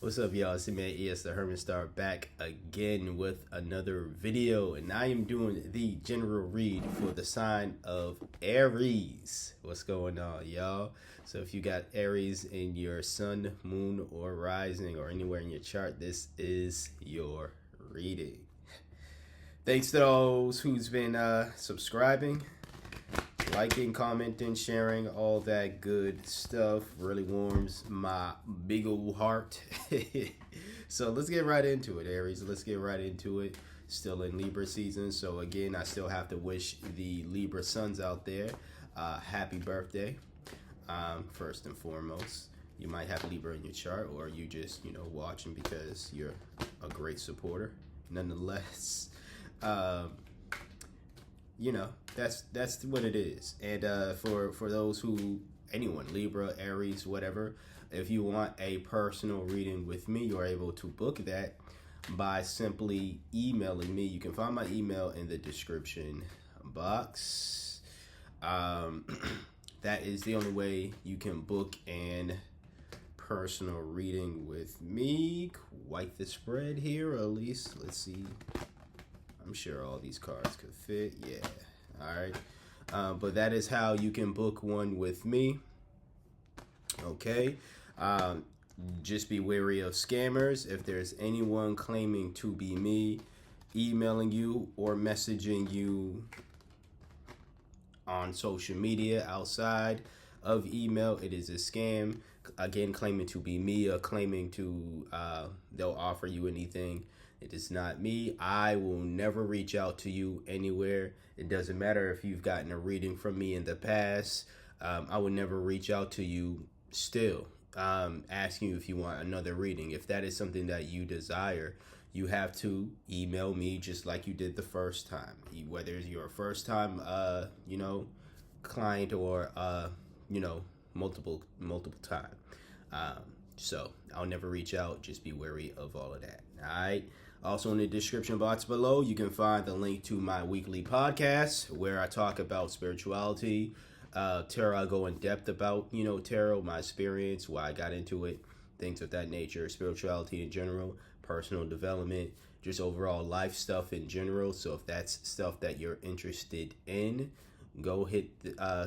What's up, y'all? It's me, ARIES, the Herman Star, back again with another video, and I am doing the general read for the sign of Aries. What's going on, y'all? So if you got Aries in your sun, moon, or rising, or anywhere in your chart, this is your reading. Thanks to those who's been subscribing, liking, commenting, sharing, all that good stuff. Really warms my big old heart. So let's get right into it, Aries. Let's get right into it. Still in Libra season, so again, I still have to wish the Libra sons out there happy birthday. First and foremost, you might have Libra in your chart, or you just watching because you're a great supporter. Nonetheless, that's what it is. And for those who, anyone, Libra, Aries, whatever, if you want a personal reading with me, you're able to book that by simply emailing me. You can find my email in the description box. That is the only way you can book an personal reading with me. Quite the spread here, or at least, let's see. I'm sure all these cards could fit. Yeah. All right. But that is how you can book one with me. Okay. Just be wary of scammers. If there's anyone claiming to be me, emailing you or messaging you on social media outside of email, it is a scam. Again, claiming to be me or claiming to they'll offer you anything. It is not me. I will never reach out to you anywhere. It doesn't matter if you've gotten a reading from me in the past. I will never reach out to you still, asking you if you want another reading. If that is something that you desire, you have to email me just like you did the first time. Whether it's your first time, client, or, multiple time. So I'll never reach out. Just be wary of all of that. All right. Also, in the description box below, you can find the link to my weekly podcast where I talk about spirituality, tarot. I go in depth about, tarot, my experience, why I got into it, things of that nature, spirituality in general, personal development, just overall life stuff in general. So if that's stuff that you're interested in, go hit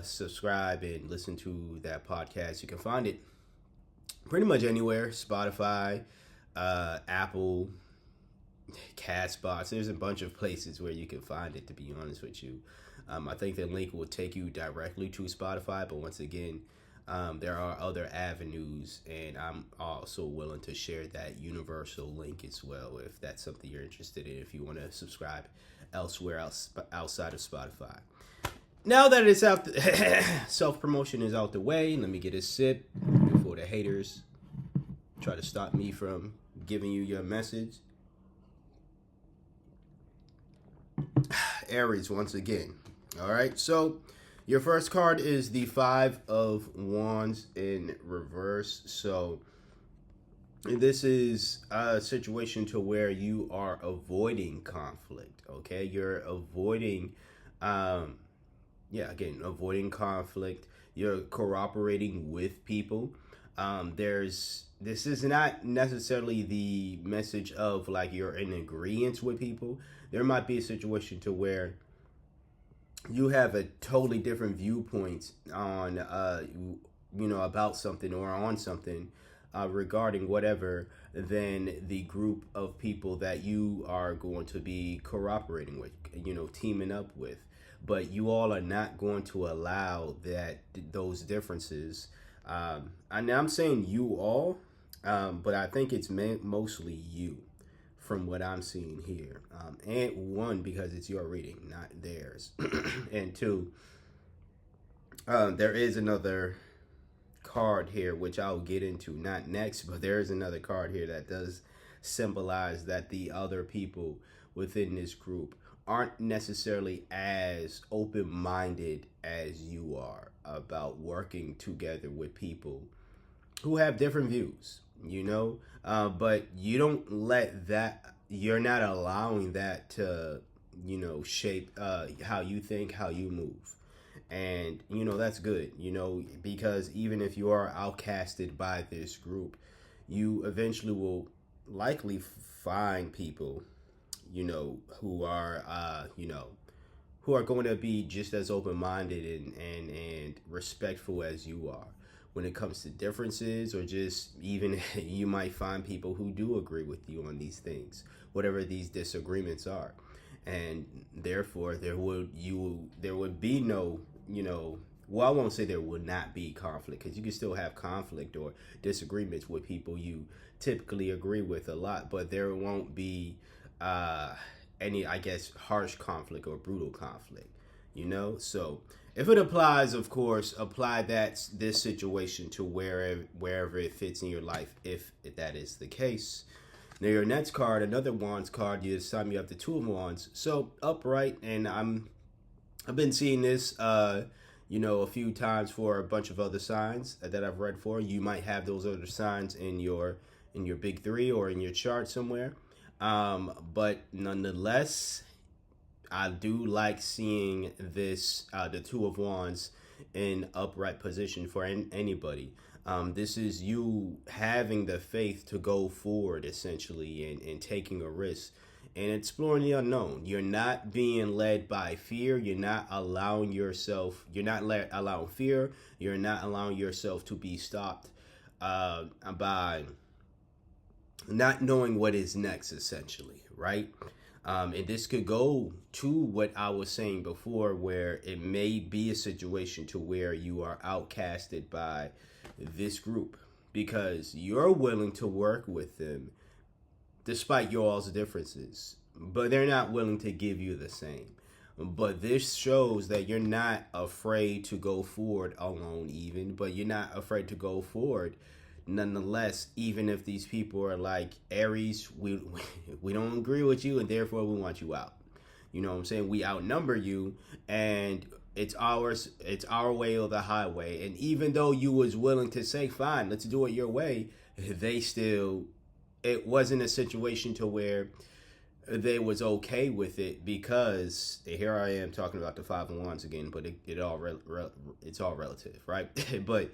subscribe and listen to that podcast. You can find it pretty much anywhere: Spotify, Apple, Castbox. There's a bunch of places where you can find it, to be honest with you. I think the link will take you directly to Spotify, but once again, there are other avenues, and I'm also willing to share that universal link as well if that's something you're interested in, if you want to subscribe elsewhere outside of Spotify. Now that it's out, self-promotion is out the way, let me get a sip before the haters try to stop me from giving you your message. Aries, once again. All right, so your first card is the Five of Wands in reverse. So this is a situation to where you are avoiding conflict. Okay, you're avoiding, avoiding conflict. You're cooperating with people. This is not necessarily the message of like you're in agreement with people. There might be a situation to where you have a totally different viewpoint on, about something or on something regarding whatever than the group of people that you are going to be cooperating with, teaming up with. But you all are not going to allow those differences. And I'm saying you all, but I think it's mostly you from what I'm seeing here. And one, because it's your reading, not theirs. And two, there is another card here, which I'll get into, not next, but there is another card here that does symbolize that the other people within this group aren't necessarily as open-minded as you are about working together with people who have different views, but you don't let that, you're not allowing that to, shape how you think, how you move. And, that's good, because even if you are outcasted by this group, you eventually will likely find people, who are, who are going to be just as open-minded and respectful as you are when it comes to differences, or just even you might find people who do agree with you on these things, whatever these disagreements are. And therefore there would be no, well, I won't say there would not be conflict, because you can still have conflict or disagreements with people you typically agree with a lot, but there won't be any, I guess, harsh conflict or brutal conflict, So if it applies, of course, apply this situation to wherever it fits in your life, if that is the case. Now your next card, another Wands card, you assign me up to two of Wands. So upright, and I've been seeing this a few times for a bunch of other signs that I've read for. You might have those other signs in your big three or in your chart somewhere. But nonetheless, I do like seeing this, the Two of Wands in upright position for anybody. This is you having the faith to go forward, essentially, and taking a risk and exploring the unknown. You're not being led by fear. You're not allowing allowing fear. You're not allowing yourself to be stopped by not knowing what is next, essentially, right? And this could go to what I was saying before, where it may be a situation to where you are outcasted by this group because you're willing to work with them despite your all's differences, but they're not willing to give you the same. But this shows that you're not afraid to go forward alone, even, but you're not afraid to go forward nonetheless, even if these people are like, Aries, we don't agree with you and therefore we want you out. You know what I'm saying? We outnumber you and it's our way or the highway. And even though you was willing to say, fine, let's do it your way, it wasn't a situation to where they was okay with it, because here I am talking about the Five of Wands again, but it's all relative, right? But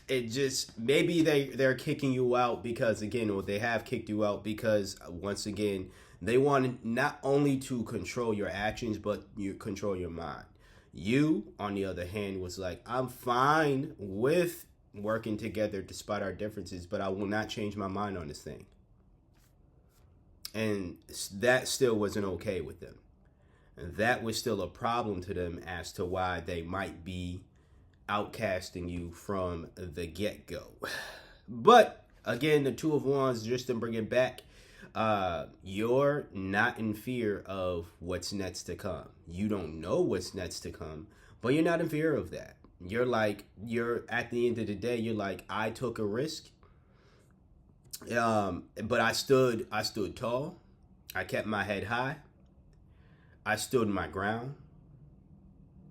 it just, maybe they're kicking you out because, again, or they have kicked you out because, once again, they want not only to control your actions, but you control your mind. You, on the other hand, was like, I'm fine with working together despite our differences, but I will not change my mind on this thing. And that still wasn't okay with them. And that was still a problem to them as to why they might be outcasting you from the get-go. But again, the Two of Wands, just to bring it back, you're not in fear of what's next to come. You don't know what's next to come, but you're not in fear of that. You're at the end of the day, you're like, I took a risk, but I stood tall. I kept my head high. I stood my ground,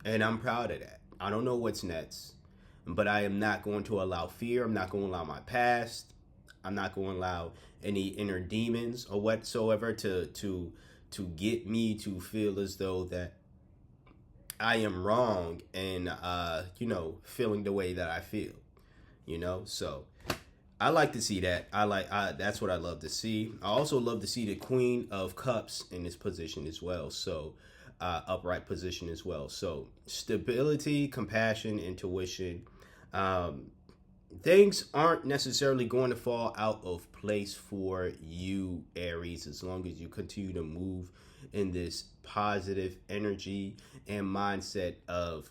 and I'm proud of that. I don't know what's next, but I am not going to allow fear. I'm not going to allow my past. I'm not going to allow any inner demons or whatsoever to get me to feel as though that I am wrong and, feeling the way that I feel, So I like to see that. That's what I love to see. I also love to see the Queen of Cups in this position as well. So, upright position as well. So stability, compassion, intuition. Things aren't necessarily going to fall out of place for you, Aries, as long as you continue to move in this positive energy and mindset of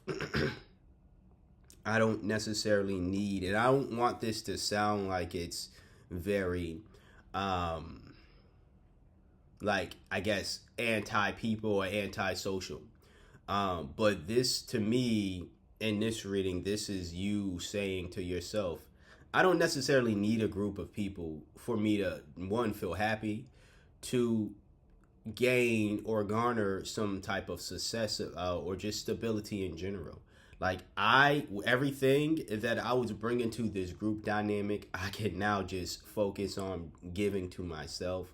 I don't necessarily need, and I don't want this to sound like it's very like, I guess, anti-people or anti-social, but this, to me, in this reading, this is you saying to yourself, I don't necessarily need a group of people for me to, one, feel happy, two, gain or garner some type of success, or just stability in general. Like, everything that I was bringing to this group dynamic, I can now just focus on giving to myself.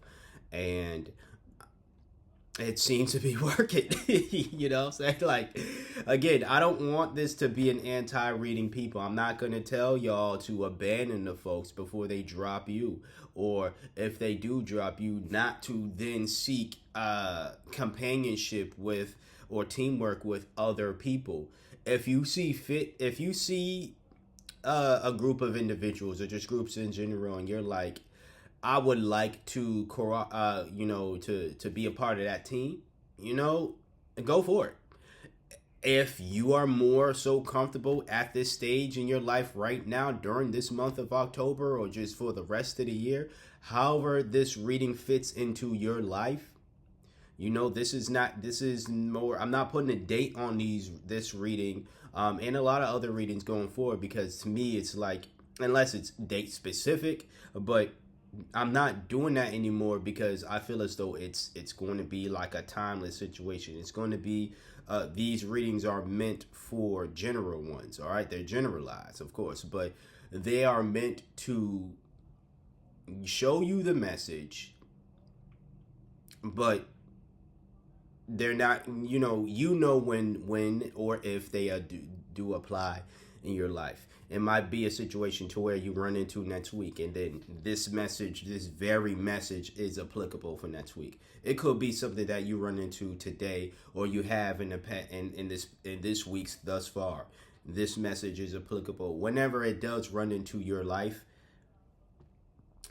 And it seems to be working. You know what I'm saying? Like, again, I don't want this to be an anti-reading people. I'm not going to tell y'all to abandon the folks before they drop you, or if they do drop you, not to then seek companionship with or teamwork with other people. If you see fit, if you see a group of individuals or just groups in general, and you're like, I would like to, to be a part of that team, go for it. If you are more so comfortable at this stage in your life right now during this month of October or just for the rest of the year, however this reading fits into your life, this is more, I'm not putting a date on this reading, and a lot of other readings going forward, because to me it's like, unless it's date specific, but I'm not doing that anymore, because I feel as though it's going to be like a timeless situation. It's going to be these readings are meant for general ones. All right, they're generalized, of course, but they are meant to show you the message, but they're not. When or if they do apply in your life. It might be a situation to where you run into next week, and then this very message is applicable for next week. It could be something that you run into today, or you have in this week's thus far. This message is applicable whenever it does run into your life.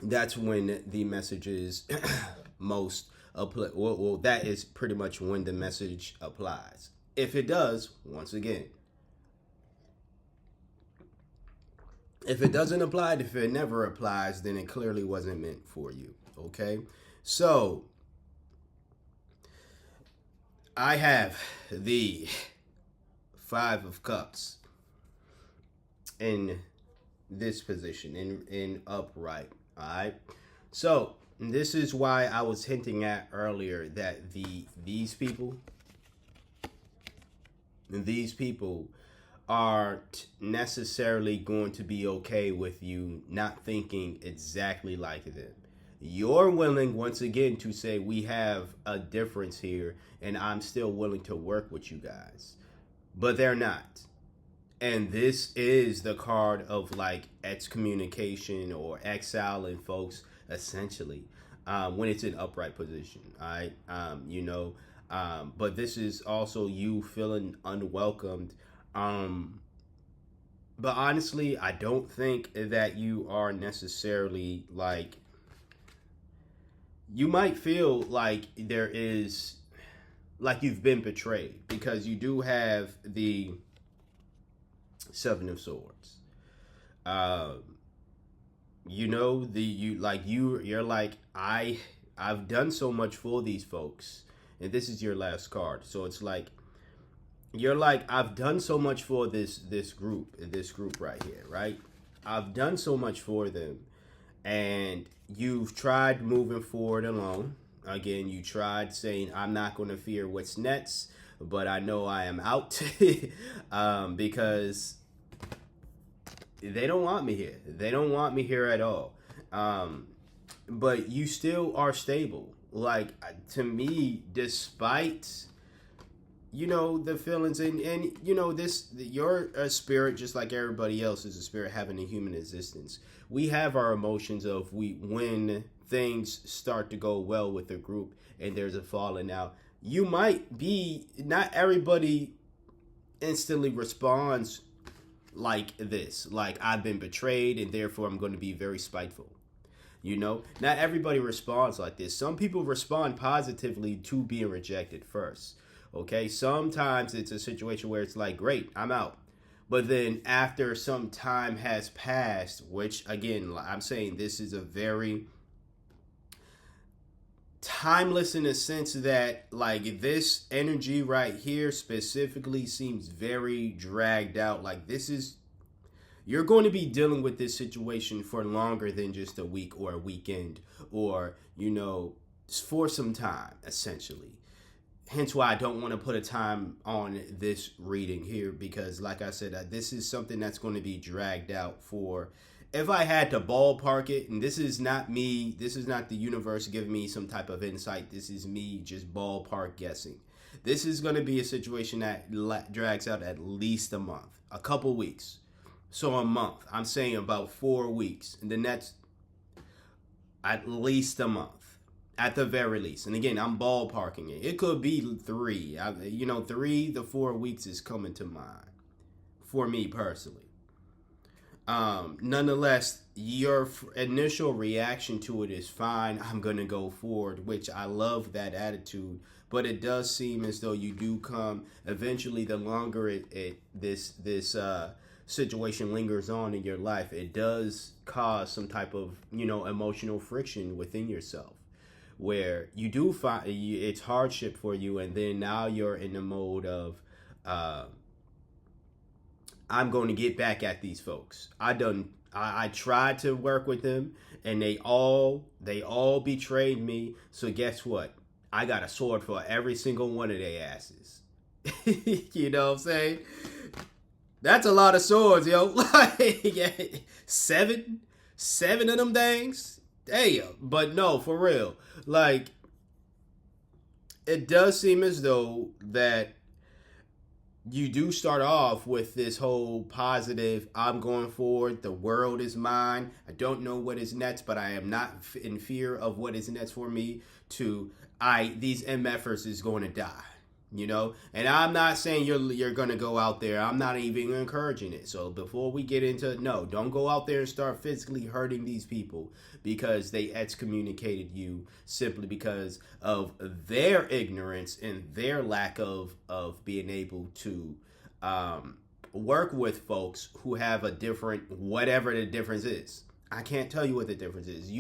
That's when the message is most applicable. Well, that is pretty much when the message applies. If it does, once again. If it doesn't apply, if it never applies, then it clearly wasn't meant for you. Okay? So, I have the Five of Cups in this position, in upright. Alright? So, this is why I was hinting at earlier that these people aren't necessarily going to be okay with you not thinking exactly like them. You're willing, once again, to say we have a difference here, and I'm still willing to work with you guys. But they're not. And this is the card of like excommunication or exiling folks, essentially, when it's in upright position. All right. But this is also you feeling unwelcomed. But honestly, I don't think that you are necessarily like, you might feel like there is, like you've been betrayed, because you do have the Seven of Swords. You're like, I've done so much for these folks, and this is your last card. So it's like, you're like, I've done so much for this group right here, right? I've done so much for them, and you've tried moving forward alone. Again, you tried saying, I'm not going to fear what's next, but I know I am out. Because they don't want me here. They don't want me here at all. But you still are stable. Like, to me, despite the feelings, and you're a spirit just like everybody else is a spirit having a human existence. We have our emotions of when things start to go well with the group and there's a falling out. You might be, not everybody instantly responds like this, like I've been betrayed and therefore I'm going to be very spiteful. Not everybody responds like this. Some people respond positively to being rejected first. Okay, sometimes it's a situation where it's like, great, I'm out. But then after some time has passed, which again, I'm saying this is a very timeless in a sense that like this energy right here specifically seems very dragged out. Like you're going to be dealing with this situation for longer than just a week or a weekend or, for some time, essentially. Hence why I don't want to put a time on this reading here, because like I said, this is something that's going to be dragged out for if I had to ballpark it, and this is not me, this is not the universe giving me some type of insight. This is me just ballpark guessing. This is going to be a situation that drags out at least a month, a couple weeks. So a month. I'm saying about 4 weeks. And then that's at least a month, at the very least. And again, I'm ballparking it. It could be 3. 3 to 4 weeks is coming to mind for me personally. Nonetheless, your initial reaction to it is fine. I'm gonna go forward, which I love that attitude. But it does seem as though you do come eventually. The longer this situation lingers on in your life, it does cause some type of emotional friction within yourself, where you do find it's hardship for you, and then now you're in the mode of I'm going to get back at these folks. I tried to work with them, and they all betrayed me. So guess what? I got a sword for every single one of their asses. You know what I'm saying? That's a lot of swords, yo. Like seven of them things. Damn. But no, for real. Like, it does seem as though that you do start off with this whole positive, I'm going forward, the world is mine, I don't know what is next, but I am not in fear of what is next for me, to these MFers is going to die, and I'm not saying you're going to go out there. I'm not even encouraging it. So before we get into, no, don't go out there and start physically hurting these people because they excommunicated you simply because of their ignorance and their lack of being able to work with folks who have a different, whatever the difference is. I can't tell you what the difference is.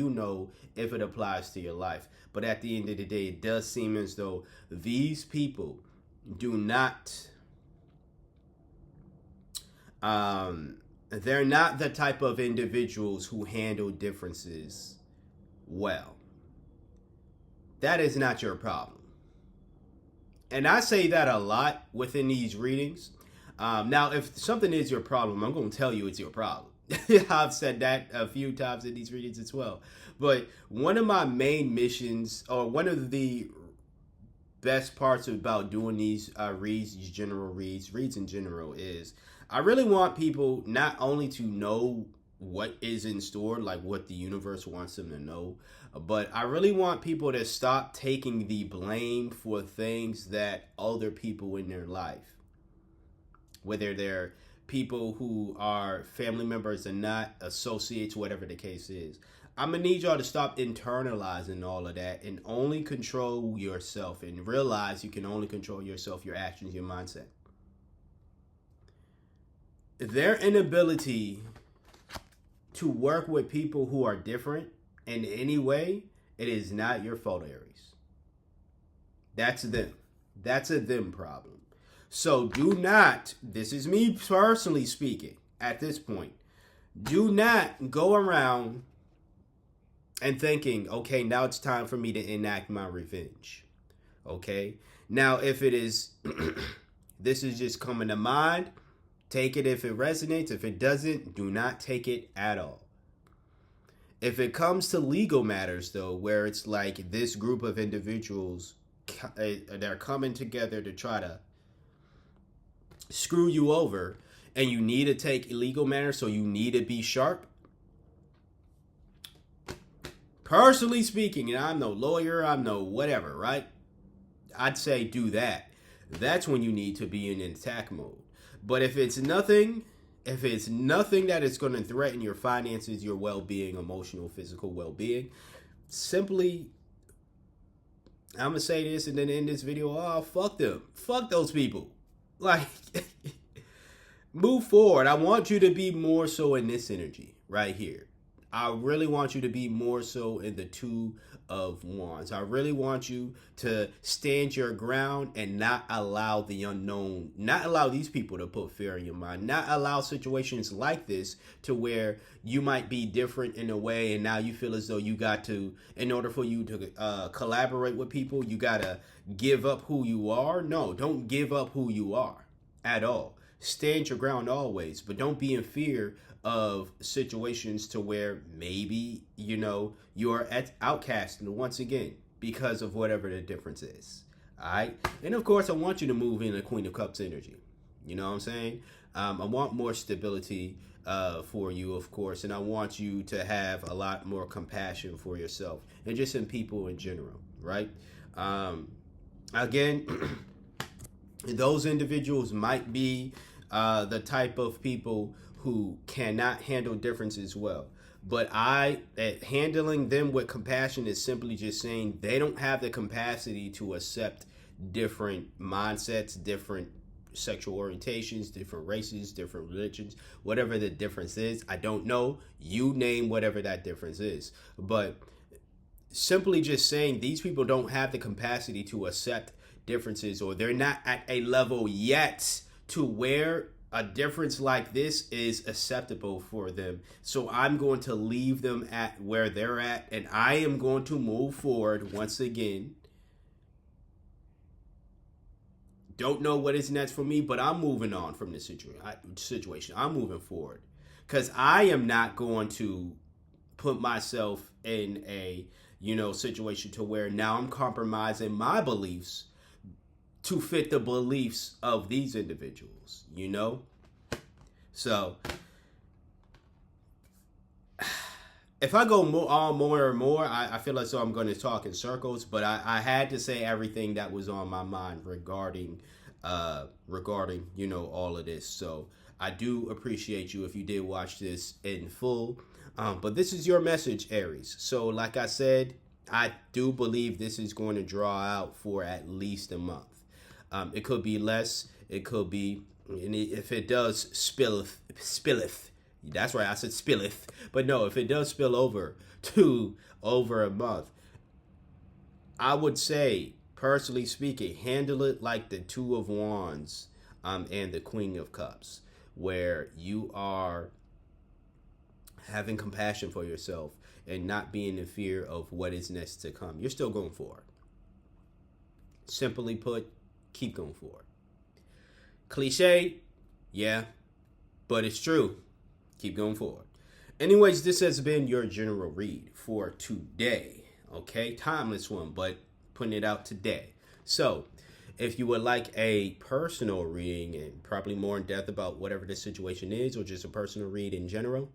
If it applies to your life. But at the end of the day, it does seem as though these people do not, they're not the type of individuals who handle differences well. That is not your problem. And I say that a lot within these readings. Now, if something is your problem, I'm going to tell you it's your problem. I've said that a few times in these readings as well. But one of my main missions, or one of the best parts about doing these reads, these general reads in general, is I really want people not only to know what is in store, like what the universe wants them to know, but I really want people to stop taking the blame for things that other people in their life, whether they're people who are family members and not associates, whatever the case is. I'm going to need y'all to stop internalizing all of that and only control yourself, and realize you can only control yourself, your actions, your mindset. Their inability to work with people who are different in any way, it is not your fault, Aries. That's them. That's a them problem. So do not, this is me personally speaking at this point, do not go around and thinking, okay, now it's time for me to enact my revenge. Okay? Now, if it is, this is just coming to mind, take it if it resonates. If it doesn't, do not take it at all. If it comes to legal matters, though, where it's like this group of individuals, they're coming together to try to screw you over, and you need to take legal matters, so you need to be sharp. Personally speaking, and I'm no lawyer, I'm no whatever, right? I'd say do that. That's when you need to be in attack mode. But if it's nothing that is going to threaten your finances, your well-being, emotional, physical well-being, simply, I'm going to say this and then end this video, fuck them. Fuck those people. Like, move forward. I want you to be more so in this energy right here. I really want you to be more so in the Two of Wands. I really want you to stand your ground and not allow the unknown, not allow these people to put fear in your mind, not allow situations like this to where you might be different in a way and now you feel as though you got to, in order for you to collaborate with people, you got to give up who you are. No, don't give up who you are at all. stand your ground always, but don't be in fear of situations to where maybe, you know, you're outcast once again because of whatever the difference is. All right. And of course, I want you to move in the Queen of Cups energy. You know what I'm saying? I want more stability for you, of course, and I want you to have a lot more compassion for yourself and just in people in general, right? Again, those individuals might be the type of people who cannot handle differences well. But handling them with compassion is simply just saying they don't have the capacity to accept different mindsets, different sexual orientations, different races, different religions, whatever the difference is. I don't know. You name whatever that difference is. But simply just saying these people don't have the capacity to accept differences, or they're not at a level yet to where a difference like this is acceptable for them. So I'm going to leave them at where they're at, and I am going to move forward once again. Don't know what is next for me, but I'm moving on from this situation. I'm moving forward because I am not going to put myself in a, you know, situation to where now I'm compromising my beliefs to fit the beliefs of these individuals, you know? So, if I go more and more, I feel as though I'm going to talk in circles, but I had to say everything that was on my mind regarding, you know, all of this. So, I do appreciate you if you did watch this in full. But this is your message, Aries. So, like I said, I do believe this is going to draw out for at least a month. It could be less. It could be, and if it does spilleth. That's right, I said spilleth. But no, if it does spill over to over a month, I would say, personally speaking, handle it like the Two of Wands and the Queen of Cups, where you are having compassion for yourself and not being in fear of what is next to come. You're still going forward. Simply put, keep going forward. Cliche, yeah, but it's true. Keep going forward. Anyways, this has been your general read for today. Okay, timeless one, but putting it out today. So, if you would like a personal reading and probably more in depth about whatever the situation is, or just a personal read in general,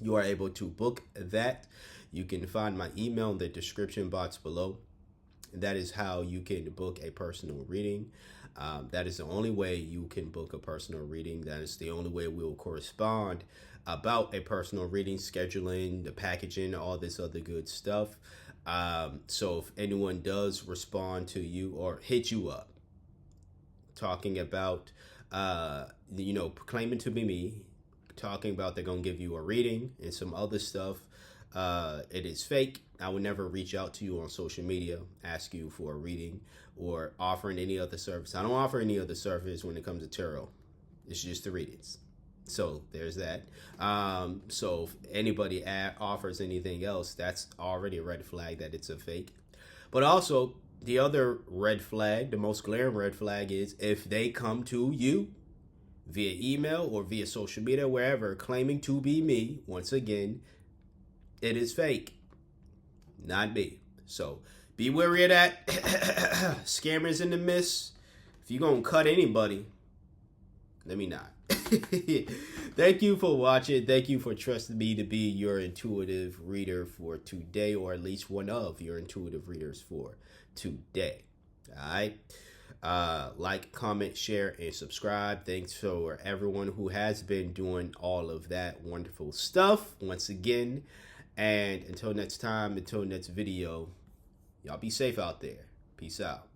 you are able to book that. You can find my email in the description box below. That is how you can book a personal reading. That is the only way you can book a personal reading. That is the only way we will correspond about a personal reading, scheduling, the packaging, all this other good stuff. So if anyone does respond to you or hit you up talking about, you know, claiming to be me, talking about they're going to give you a reading and some other stuff, it is fake. I would never reach out to you on social media, ask you for a reading, or offering any other service. I don't offer any other service when it comes to tarot. It's just the readings. So there's that. So if anybody offers anything else, that's already a red flag that it's a fake. But also, the other red flag, the most glaring red flag, is if they come to you via email or via social media, wherever, claiming to be me, once again, it is fake. Not me. So be wary of that. Scammers in the mist. If you're going to cut anybody, let me not. Thank you for watching. Thank you for trusting me to be your intuitive reader for today, or at least one of your intuitive readers for today. All right. Like, comment, share, and subscribe. Thanks for everyone who has been doing all of that wonderful stuff once again. And until next time, until next video, y'all be safe out there. Peace out.